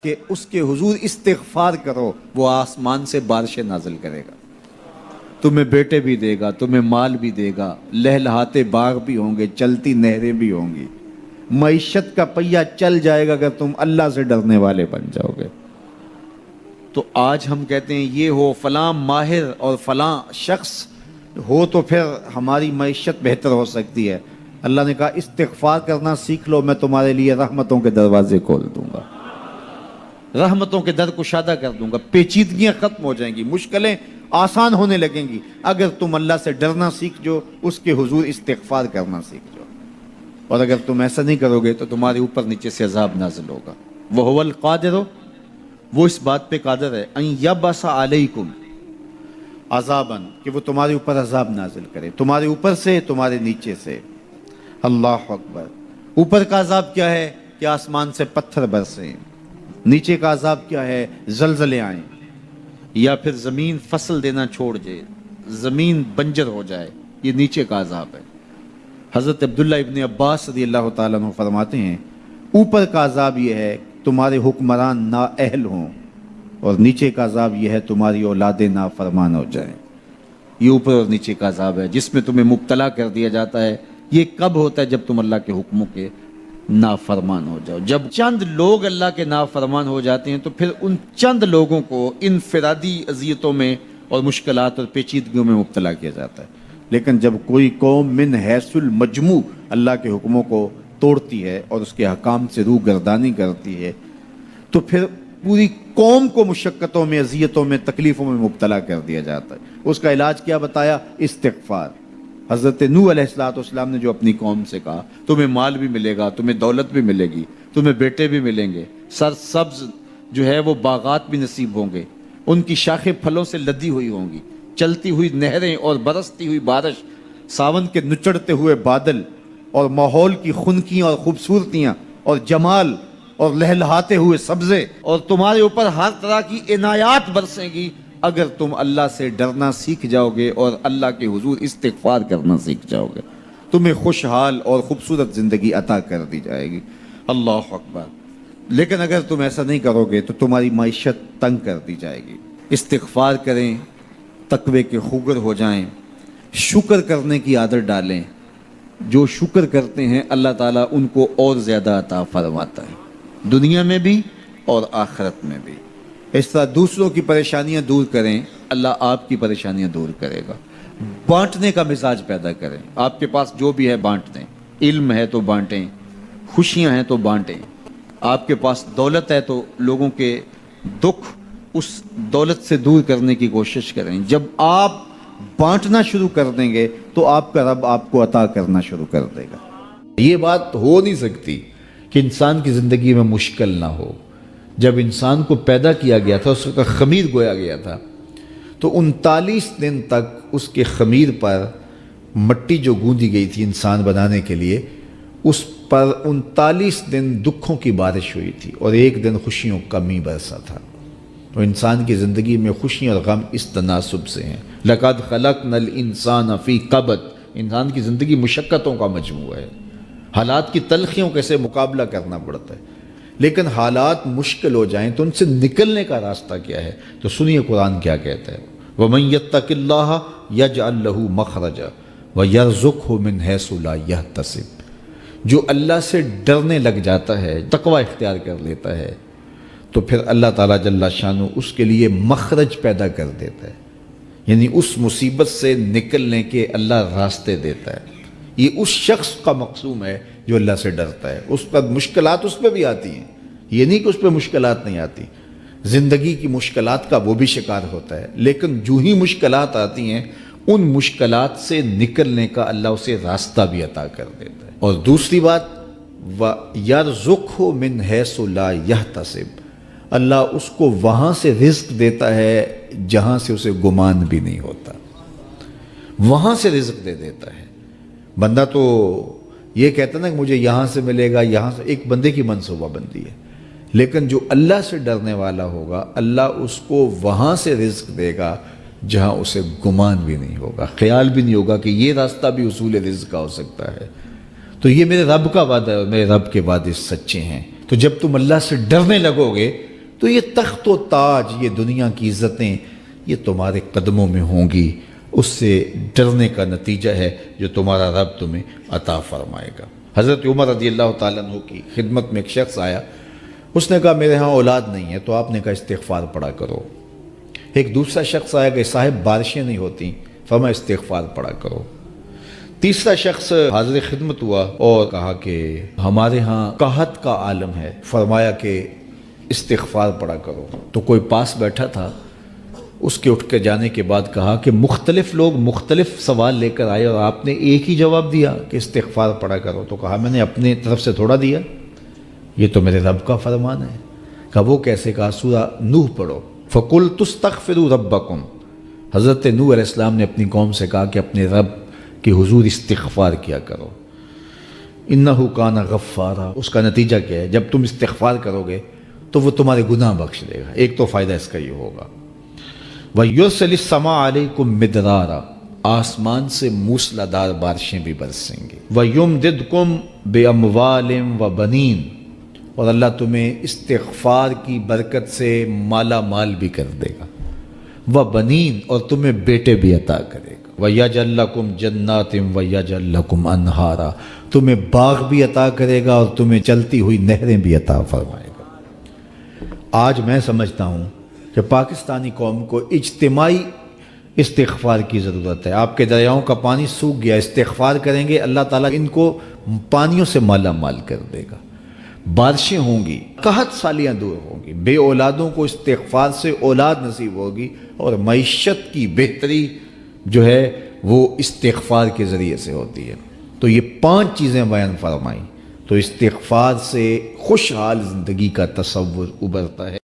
کہ اس کے حضور استغفار کرو، وہ آسمان سے بارشیں نازل کرے گا، تمہیں بیٹے بھی دے گا، تمہیں مال بھی دے گا، لہلہاتے باغ بھی ہوں گے، چلتی نہریں بھی ہوں گی، معیشت کا پہیہ چل جائے گا اگر تم اللہ سے ڈرنے والے بن جاؤ گے۔ تو آج ہم کہتے ہیں یہ ہو فلاں ماہر اور فلاں شخص ہو تو پھر ہماری معیشت بہتر ہو سکتی ہے۔ اللہ نے کہا استغفار کرنا سیکھ لو، میں تمہارے لیے رحمتوں کے دروازے کھول دوں گا، رحمتوں کے در کشادہ کر دوں گا، پیچیدگیاں ختم ہو جائیں گی، مشکلیں آسان ہونے لگیں گی اگر تم اللہ سے ڈرنا سیکھ جو، اس کے حضور استغفار کرنا سیکھ جو۔ اور اگر تم ایسا نہیں کرو گے تو تمہارے اوپر نیچے سے عذاب نازل ہوگا۔ وَهُوَ الْقَادِرُ، وہ اس بات پہ قادر ہے، ان یبعث علیکم عذاباً، کہ وہ تمہارے اوپر عذاب نازل کرے، تمہارے اوپر سے، تمہارے نیچے سے۔ اللہ اکبر۔ اوپر کا عذاب کیا ہے کہ آسمان سے پتھر برسیں، نیچے کا عذاب کیا ہے زلزلے آئیں، یا پھر زمین فصل دینا چھوڑ جائے، زمین بنجر ہو جائے، یہ نیچے کا عذاب ہے۔ حضرت عبداللہ ابن عباس رضی اللہ تعالیٰ عنہ فرماتے ہیں اوپر کا عذاب یہ ہے تمہارے حکمران نااہل ہوں، اور نیچے کا عذاب یہ ہے تمہاری اولادیں نافرمان ہو جائیں۔ یہ اوپر اور نیچے کا عذاب ہے جس میں تمہیں مبتلا کر دیا جاتا ہے۔ یہ کب ہوتا ہے؟ جب تم اللہ کے حکموں کے نافرمان ہو جاؤ۔ جب چند لوگ اللہ کے نافرمان ہو جاتے ہیں تو پھر ان چند لوگوں کو انفرادی اذیتوں میں اور مشکلات اور پیچیدگیوں میں مبتلا کیا جاتا ہے۔ لیکن جب کوئی قوم من حیث المجموع اللہ کے حکموں کو توڑتی ہے اور اس کے حکام سے روح گردانی کرتی ہے تو پھر پوری قوم کو مشقتوں میں، اذیتوں میں، تکلیفوں میں مبتلا کر دیا جاتا ہے۔ اس کا علاج کیا بتایا؟ استغفار۔ حضرت نوح علیہ السلام نے جو اپنی قوم سے کہا تمہیں مال بھی ملے گا، تمہیں دولت بھی ملے گی، تمہیں بیٹے بھی ملیں گے، سرسبز جو ہے وہ باغات بھی نصیب ہوں گے، ان کی شاخیں پھلوں سے لدی ہوئی ہوں گی، چلتی ہوئی نہریں اور برستی ہوئی بارش، ساون کے نچڑتے ہوئے بادل، اور ماحول کی خنکیاں اور خوبصورتیاں اور جمال اور لہلہاتے ہوئے سبزے، اور تمہارے اوپر ہر طرح کی عنایات برسیں گی اگر تم اللہ سے ڈرنا سیکھ جاؤ گے اور اللہ کے حضور استغفار کرنا سیکھ جاؤ گے، تمہیں خوشحال اور خوبصورت زندگی عطا کر دی جائے گی۔ اللہ اکبر۔ لیکن اگر تم ایسا نہیں کرو گے تو تمہاری معیشت تنگ کر دی جائے گی۔ استغفار کریں، تقوی کے خوگر ہو جائیں، شکر کرنے کی عادت ڈالیں۔ جو شکر کرتے ہیں اللہ تعالیٰ ان کو اور زیادہ عطا فرماتا ہے، دنیا میں بھی اور آخرت میں بھی۔ اس طرح دوسروں کی پریشانیاں دور کریں، اللہ آپ کی پریشانیاں دور کرے گا۔ بانٹنے کا مزاج پیدا کریں، آپ کے پاس جو بھی ہے بانٹ دیں، علم ہے تو بانٹیں، خوشیاں ہیں تو بانٹیں، آپ کے پاس دولت ہے تو لوگوں کے دکھ اس دولت سے دور کرنے کی کوشش کریں۔ جب آپ بانٹنا شروع کر دیں گے تو آپ کا رب آپ کو عطا کرنا شروع کر دے گا۔ یہ بات ہو نہیں سکتی کہ انسان کی زندگی میں مشکل نہ ہو۔ جب انسان کو پیدا کیا گیا تھا، اس کا خمیر گویا گیا تھا، تو 39 دن تک اس کے خمیر پر مٹی جو گوندی گئی تھی انسان بنانے کے لیے، اس پر 39 دن دکھوں کی بارش ہوئی تھی اور ایک دن خوشیوں کا می برسا تھا۔ تو انسان کی زندگی میں خوشیاں اور غم اس تناسب سے ہیں۔ لَقَدْ خَلَقْنَا الْإِنسَانَ فِي قَبْضٍ، انسان کی زندگی مشقتوں کا مجموعہ ہے، حالات کی تلخیوں کے سے مقابلہ کرنا پڑتا ہے۔ لیکن حالات مشکل ہو جائیں تو ان سے نکلنے کا راستہ کیا ہے؟ تو سنیے قرآن کیا کہتا ہے، وَمَن يَتَّقِ اللَّهَ يَجْعَلْ لَهُ مَخْرَجًا وَيَرْزُقْهُ مِنْ حَيْثُ لَا يَحْتَسِبُ، جو اللہ سے ڈرنے لگ جاتا ہے، تقوی اختیار کر لیتا ہے، تو پھر اللہ تعالیٰ جل شانہ اس کے لیے مخرج پیدا کر دیتا ہے، یعنی اس مصیبت سے نکلنے کے اللہ راستے دیتا ہے۔ یہ اس شخص کا مقصوم ہے جو اللہ سے ڈرتا ہے۔ اس پر مشکلات اس پہ بھی آتی ہیں، یہ نہیں کہ اس پہ مشکلات نہیں آتی، زندگی کی مشکلات کا وہ بھی شکار ہوتا ہے، لیکن جو ہی مشکلات آتی ہیں ان مشکلات سے نکلنے کا اللہ اسے راستہ بھی عطا کر دیتا ہے۔ اور دوسری بات، وَيَرْزُقْهُ مِنْ حَيْثُ لَا يَحْتَسِبُ، اللہ اس کو وہاں سے رزق دیتا ہے جہاں سے اسے گمان بھی نہیں ہوتا، وہاں سے رزق دے دیتا ہے۔ بندہ تو یہ کہتا نا کہ مجھے یہاں سے ملے گا، یہاں سے، ایک بندے کی منصوبہ بندی ہے، لیکن جو اللہ سے ڈرنے والا ہوگا اللہ اس کو وہاں سے رزق دے گا جہاں اسے گمان بھی نہیں ہوگا، خیال بھی نہیں ہوگا کہ یہ راستہ بھی حصول رزق کا ہو سکتا ہے۔ تو یہ میرے رب کا وعدہ ہے اور میرے رب کے وعدے سچے ہیں۔ تو جب تم اللہ سے ڈرنے لگو گے تو یہ تخت و تاج، یہ دنیا کی عزتیں، یہ تمہارے قدموں میں ہوں گی۔ اس سے ڈرنے کا نتیجہ ہے جو تمہارا رب تمہیں عطا فرمائے گا۔ حضرت عمر رضی اللہ تعالیٰ عنہ کی خدمت میں ایک شخص آیا، اس نے کہا میرے ہاں اولاد نہیں ہے، تو آپ نے کہا استغفار پڑھا کرو۔ ایک دوسرا شخص آیا کہ صاحب بارشیں نہیں ہوتی، فرمایا استغفار پڑھا کرو۔ تیسرا شخص حاضر خدمت ہوا اور کہا کہ ہمارے ہاں قحط کا عالم ہے، فرمایا کہ استغفار پڑھا کرو۔ تو کوئی پاس بیٹھا تھا، اس کے اٹھ کے جانے کے بعد کہا کہ مختلف لوگ مختلف سوال لے کر آئے اور آپ نے ایک ہی جواب دیا کہ استغفار پڑھا کرو۔ تو کہا میں نے اپنے طرف سے تھوڑا دیا، یہ تو میرے رب کا فرمان ہے۔ کہا وہ کیسے؟ کہا سورہ نوح پڑھو، فَقُلْتُ اسْتَغْفِرُوا رَبَّكُمْ۔ حضرت نوح علیہ السلام نے اپنی قوم سے کہا کہ اپنے رب کے حضور استغفار کیا کرو، اِنَّهُ كَانَ غَفَّارًا۔ اس کا نتیجہ کیا ہے؟ جب تم استغفار کرو گے تو وہ تمہارے گناہ بخش دے گا۔ ایک تو فائدہ اس کا یہ ہوگا، وَيُرْسِلِ السَّمَاءَ عَلَيْكُمْ مِدْرَارًا، آسمان سے موسلادھار بارشیں بھی برسیں گی، وَيُمْدِدْكُمْ بِأَمْوَالٍ وَبَنِينَ، اور اللہ تمہیں استغفار کی برکت سے مالا مال بھی کر دے گا، وَبَنِينَ، اور تمہیں بیٹے بھی عطا کرے گا، وَيَجْعَلْ لَكُمْ جَنَّاتٍ وَيَجْعَلْ لَكُمْ أَنْهَارًا، تمہیں باغ بھی عطا کرے گا اور تمہیں چلتی ہوئی نہریں بھی عطا فرمائے گا۔ آج میں سمجھتا ہوں کہ پاکستانی قوم کو اجتماعی استغفار کی ضرورت ہے۔ آپ کے دریاؤں کا پانی سوکھ گیا، استغفار کریں گے اللہ تعالیٰ ان کو پانیوں سے مالا مال کر دے گا، بارشیں ہوں گی، قحط سالیاں دور ہوں گی، بے اولادوں کو استغفار سے اولاد نصیب ہوگی، اور معیشت کی بہتری جو ہے وہ استغفار کے ذریعے سے ہوتی ہے۔ تو یہ 5 چیزیں بیان فرمائیں، تو استغفار سے خوشحال زندگی کا تصور ابھرتا ہے۔